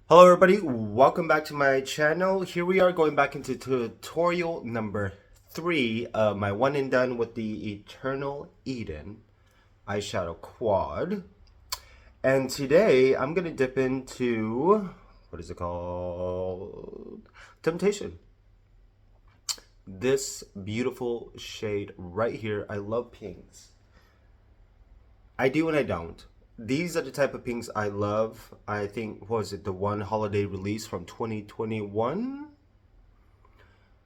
Hello everybody, welcome back to my channel. Here we are going back into tutorial number 3 of my one and done with the Eternal Eden eyeshadow quad. And today I'm going to dip into, what is it called? Temptation. This beautiful shade right here. I love pinks. I do and I don't. These are the type of pinks I love. I think, what was it, the one holiday release from 2021?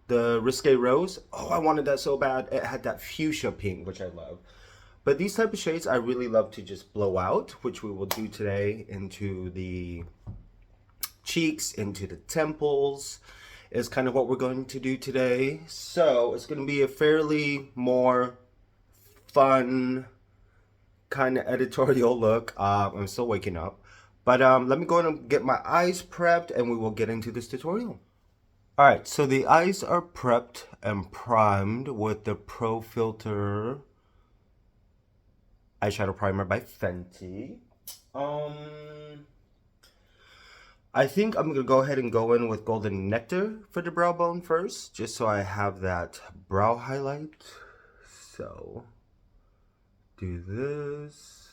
The Risque Rose. Oh, I wanted that so bad. It had that fuchsia pink, which I love. But these type of shades I really love to just blow out, which we will do today into the cheeks, into the temples, is kind of what we're going to do today. So it's going to be a fairly more fun kind of editorial look. I'm still waking up. But let me go ahead and get my eyes prepped and we will get into this tutorial. Alright, so the eyes are prepped and primed with the Pro Filter eyeshadow primer by Fenty. I think I'm gonna go ahead and go in with Golden Nectar for the brow bone first, just so I have that brow highlight. So do this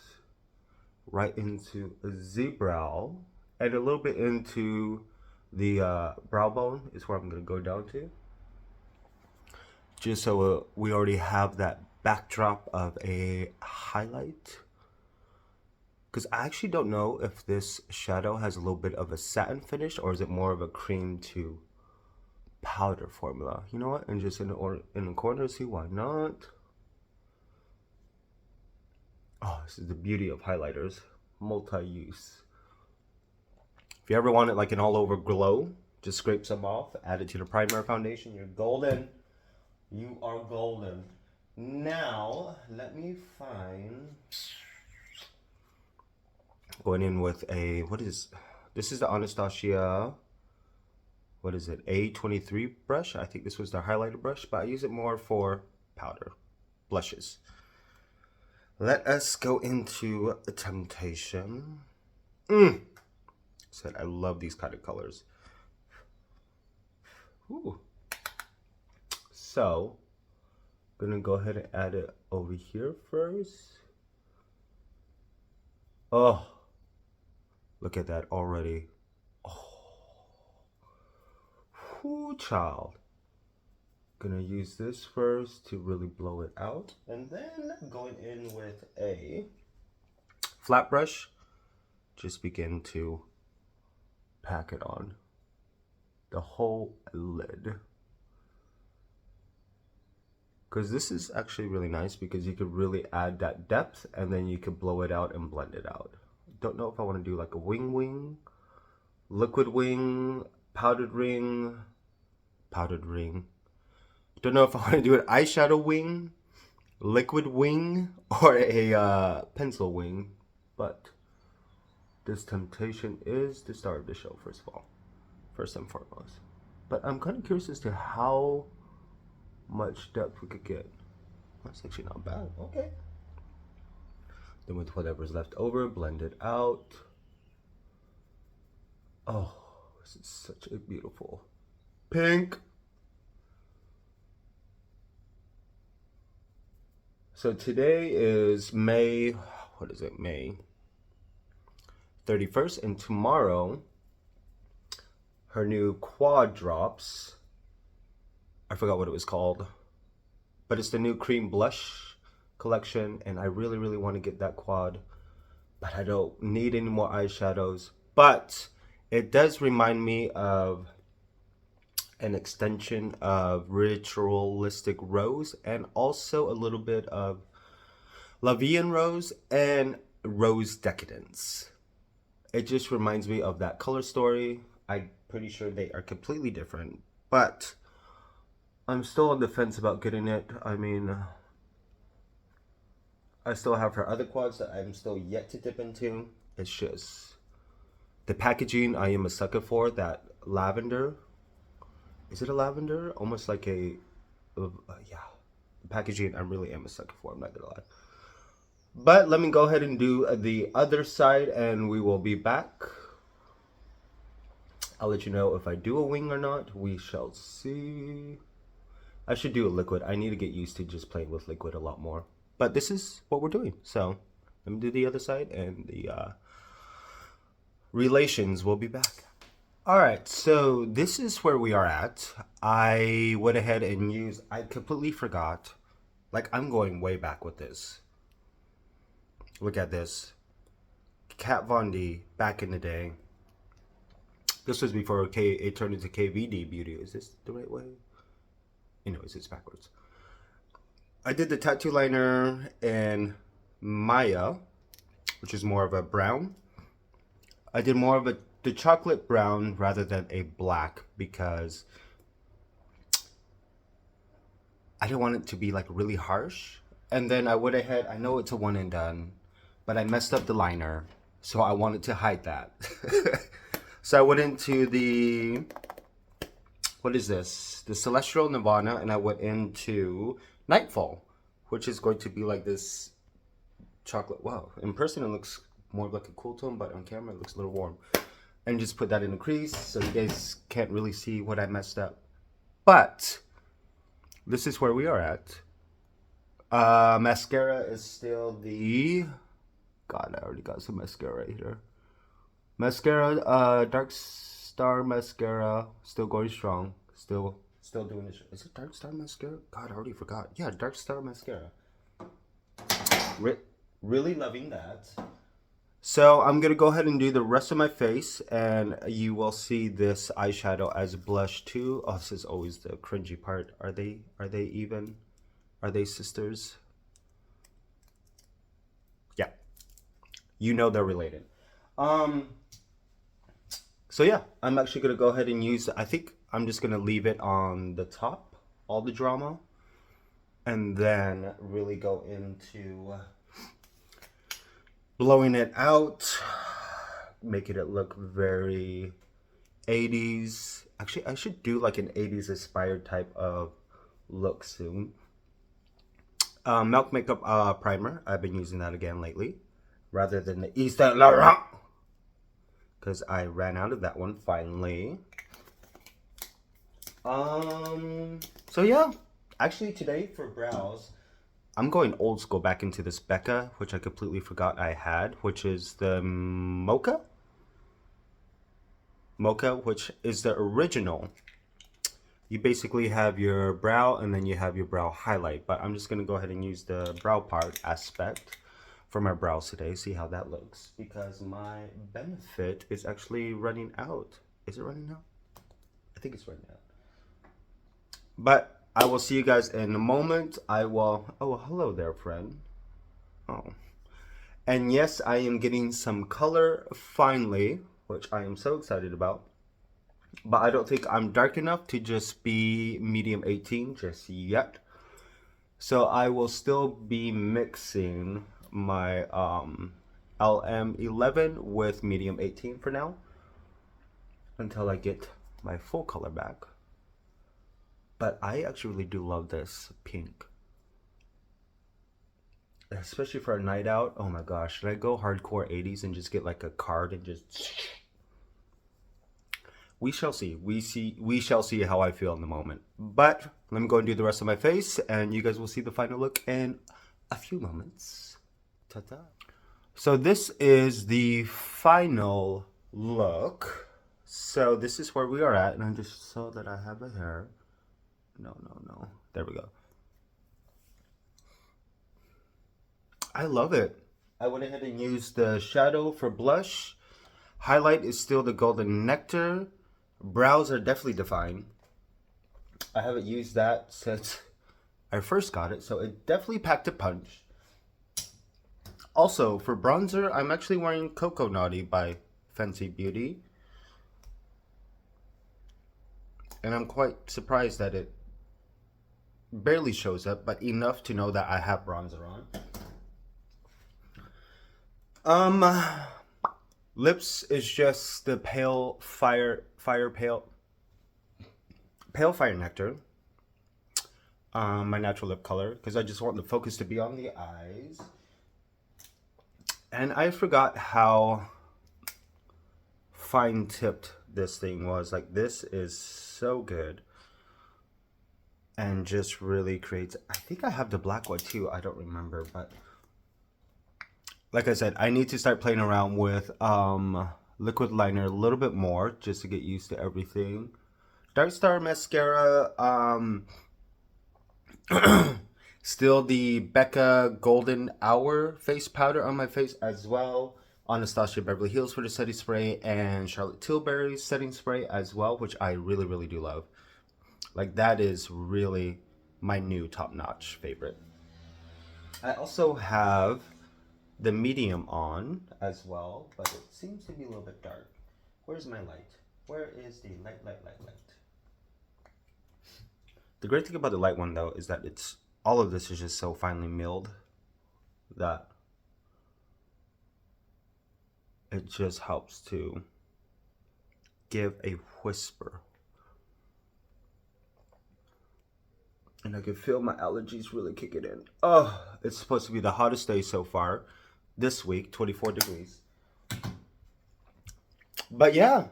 right into a Z-brow and a little bit into the brow bone is where I'm going to go down to, just so we already have that backdrop of a highlight, because I actually don't know if this shadow has a little bit of a satin finish or is it more of a cream to powder formula. You know what, and just in the corner, see why not. Oh, this is the beauty of highlighters, multi-use. If you ever want it like an all-over glow, just scrape some off, add it to the primer foundation. You're golden. You are golden. Now, let me find... Going in with a, this is the Anastasia, what is it, A23 brush. I think this was the highlighter brush, but I use it more for powder, blushes. Let us go into Temptation. Said I love these kind of colors. Ooh. So, gonna go ahead and add it over here first. Oh, look at that already. Oh, whoo, child. Gonna use this first to really blow it out, and then going in with a flat brush, just begin to pack it on the whole lid. Because this is actually really nice because you could really add that depth and then you could blow it out and blend it out. Don't know if I want to do like a wing, liquid wing, powdered ring. Don't know if I want to do an eyeshadow wing, liquid wing, or a pencil wing, but this Temptation is the star of the show, first of all, first and foremost. But I'm kind of curious as to how much depth we could get. That's actually not bad. Okay. Then with whatever's left over, blend it out. Oh, this is such a beautiful pink. So today is May, what is it, May 31st, and tomorrow her new quad drops. I forgot what it was called, but it's the new cream blush collection, and I really want to get that quad, but I don't need any more eyeshadows. But it does remind me of an extension of Ritualistic Rose, and also a little bit of La Vie en Rose and Rose Decadence. It just reminds me of that color story. I'm pretty sure they are completely different, but I'm still on the fence about getting it. I mean, I still have her other quads that I'm still yet to dip into. It's just the packaging I am a sucker for. That lavender. Is it a lavender? Almost like a, yeah. The packaging I really am a sucker for, I'm not gonna lie. But let me go ahead and do the other side and we will be back. I'll let you know if I do a wing or not. We shall see. I should do a liquid. I need to get used to just playing with liquid a lot more. But this is what we're doing. So let me do the other side, and the relations will be back. All right, so this is where we are at. I went ahead and used, I completely forgot. Like, I'm going way back with this. Look at this. Kat Von D, back in the day. This was before it turned into KVD Beauty. Is this the right way? Anyways, it's backwards. I did the tattoo liner in Maya, which is more of a brown. I did more of the chocolate brown rather than a black because I didn't want it to be like really harsh. And then I went ahead, I know it's a one and done, but I messed up the liner, so I wanted to hide that. So I went into the, what is this? The Celestial Nirvana, and I went into Nightfall, which is going to be like this chocolate. Wow, in person it looks more like a cool tone, but on camera it looks a little warm. And just put that in the crease so you guys can't really see what I messed up. But this is where we are at. Mascara is still the, God, I already got some mascara here. Mascara, Dark Star Mascara, still going strong. Still doing this. Is it Dark Star Mascara? God, I already forgot. Yeah, Dark Star Mascara. Really loving that. So I'm gonna go ahead and do the rest of my face, and you will see this eyeshadow as blush too. Oh, this is always the cringy part. Are they even? Are they sisters? Yeah, you know they're related. So yeah, I'm actually gonna go ahead and use, I think I'm just gonna leave it on the top, all the drama, and then really go into blowing it out, making it look very 80s. Actually, I should do like an 80s inspired type of look soon. Milk Makeup Primer, I've been using that again lately, rather than the Yves Saint Laurent, because I ran out of that one finally. So yeah, actually today for brows, I'm going old school back into this Becca, which I completely forgot I had, which is the Mocha, which is the original. You basically have your brow and then you have your brow highlight, but I'm just going to go ahead and use the brow part aspect for my brows today, see how that looks, because my Benefit is actually running out. Is it running out? I think it's running out. But I will see you guys in a moment. I will, oh, hello there, friend. Oh. And yes, I am getting some color finally, which I am so excited about. But I don't think I'm dark enough to just be medium 18 just yet. So I will still be mixing my LM11 with medium 18 for now, until I get my full color back. But I actually really do love this pink, especially for a night out. Oh my gosh, should I go hardcore 80s and just get like a card and just... We shall see. We shall see how I feel in the moment. But let me go and do the rest of my face, and you guys will see the final look in a few moments. Ta-ta. So this is the final look. So this is where we are at, and I just saw that I have a hair. No. There we go. I love it. I went ahead and used the shadow for blush. Highlight is still the Golden Nectar. Brows are definitely defined. I haven't used that since I first got it, so it definitely packed a punch. Also, for bronzer, I'm actually wearing Coco Naughty by Fenty Beauty. And I'm quite surprised that it barely shows up, but enough to know that I have bronzer on. Lips is just the Pale Fire Nectar. My natural lip color, because I just want the focus to be on the eyes. And I forgot how fine-tipped this thing was. Like, this is so good. And just really creates, I think I have the black one too, I don't remember, but like I said, I need to start playing around with liquid liner a little bit more just to get used to everything. Dark Star mascara, still the Becca Golden Hour face powder on my face as well. Anastasia Beverly Hills for the setting spray, and Charlotte Tilbury setting spray as well, which I really, really do love. Like, that is really my new top-notch favorite. I also have the medium on as well, but it seems to be a little bit dark. Where's my light? Where is the light? The great thing about the light one, though, is that it's all of this is just so finely milled that it just helps to give a whisper. And I can feel my allergies really kicking in. Oh, it's supposed to be the hottest day so far this week, 24 degrees. But yeah,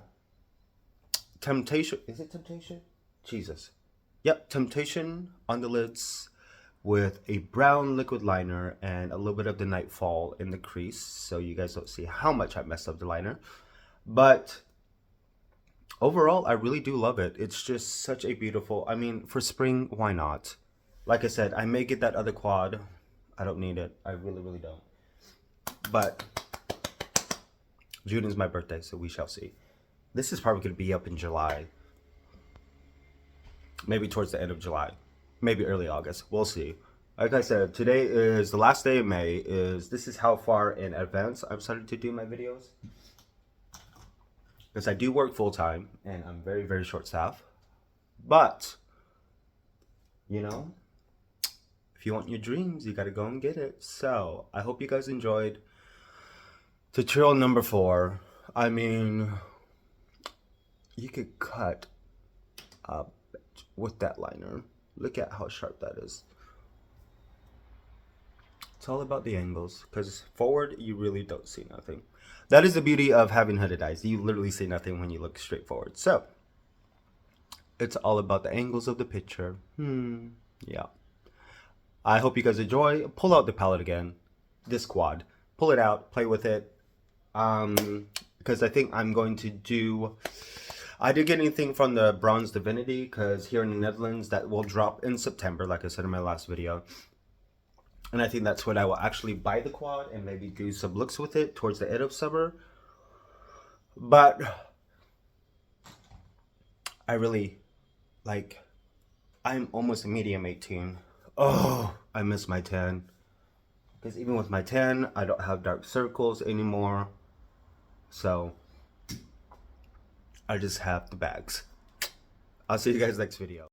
Temptation, is it Temptation? Jesus. Yep, Temptation on the lids with a brown liquid liner and a little bit of the Nightfall in the crease, so you guys don't see how much I messed up the liner. But overall, I really do love it. It's just such a beautiful, I mean, for spring, why not? Like I said, I may get that other quad. I don't need it. I really, really don't. But June is my birthday, so we shall see. This is probably going to be up in July. Maybe towards the end of July. Maybe early August. We'll see. Like I said, today is the last day of May. This is how far in advance I've started to do my videos. Because I do work full-time, and I'm very, very short-staffed. But, you know, if you want your dreams, you got to go and get it. So, I hope you guys enjoyed tutorial number 4. I mean, you could cut with that liner. Look at how sharp that is. It's all about the angles, because forward, you really don't see nothing. That is the beauty of having hooded eyes. You literally see nothing when you look straight forward. So, it's all about the angles of the picture. Yeah. I hope you guys enjoy. Pull out the palette again. This quad. Pull it out. Play with it. Because I think I'm going to do... I did get anything from the Bronze Divinity, because here in the Netherlands, that will drop in September, like I said in my last video. And I think that's when I will actually buy the quad and maybe do some looks with it towards the end of summer. But I really, like, I'm almost a medium 18. Oh, I miss my tan. Because even with my tan, I don't have dark circles anymore. So, I just have the bags. I'll see you guys next video.